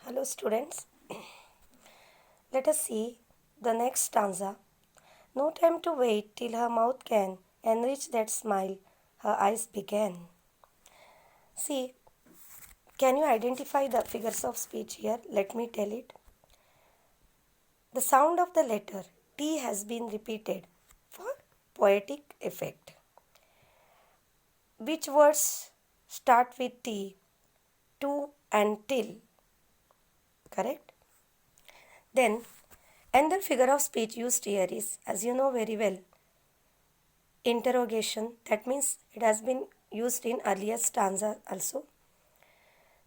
Hello students, let us see the next stanza. No time to wait till her mouth can enrich that smile her eyes began. See, can you identify the figures of speech here? Let me tell it. The sound of the letter T has been repeated for poetic effect. Which words start with T? To and till. Correct? Then, another figure of speech used here is, as you know very well, interrogation. That means it has been used in earlier stanza also.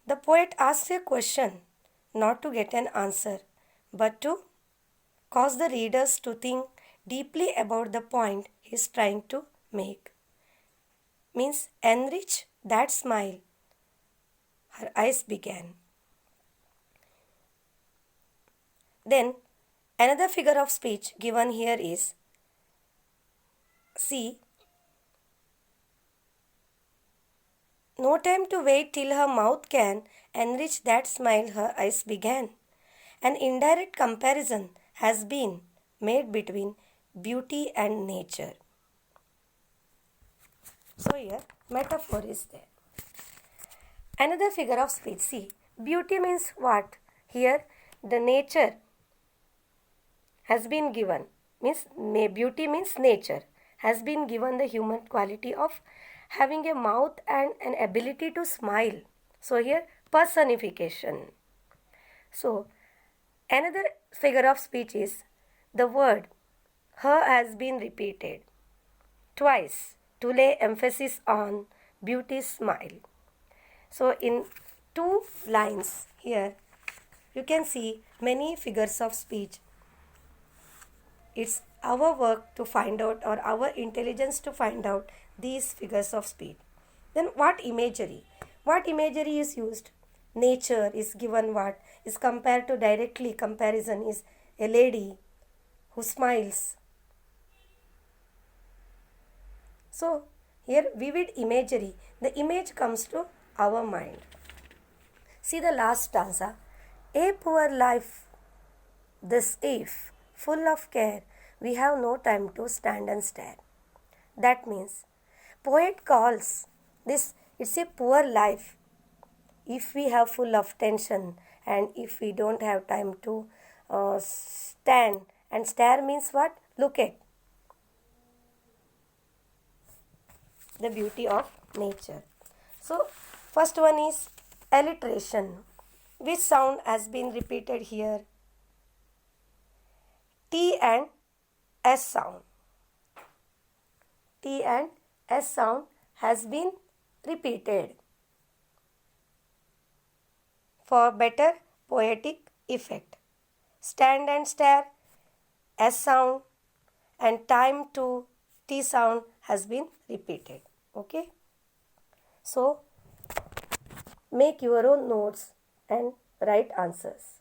The poet asks a question not to get an answer, but to cause the readers to think deeply about the point he is trying to make. Means enrich that smile her eyes began. Then another figure of speech given here is, see, no time to wait till her mouth can enrich that smile her eyes began. An indirect comparison has been made between beauty and nature. So here metaphor is there. Another figure of speech. See, beauty means what? Here the nature has been given. Beauty means nature has been given the human quality of having a mouth and an ability to smile. So here personification. So another figure of speech is the word her has been repeated twice to lay emphasis on beauty's smile. So in two lines here you can see many figures of speech. It's our work to find out, or our intelligence to find out these figures of speech. Then what imagery? What imagery is used? Nature is given, what is compared to directly comparison is a lady who smiles. So here vivid imagery, the image comes to our mind. See the last stanza. A poor life this if, full of care, we have no time to stand and stare. That means poet calls this, it's a poor life if we have full of tension and if we don't have time to stand, and stare means what? Look at the beauty of nature. So first one is alliteration. Which sound has been repeated here? T and S sound. T and S sound has been repeated for better poetic effect. Stand and stare, S sound, and time to T sound has been repeated. Okay. So make your own notes and write answers.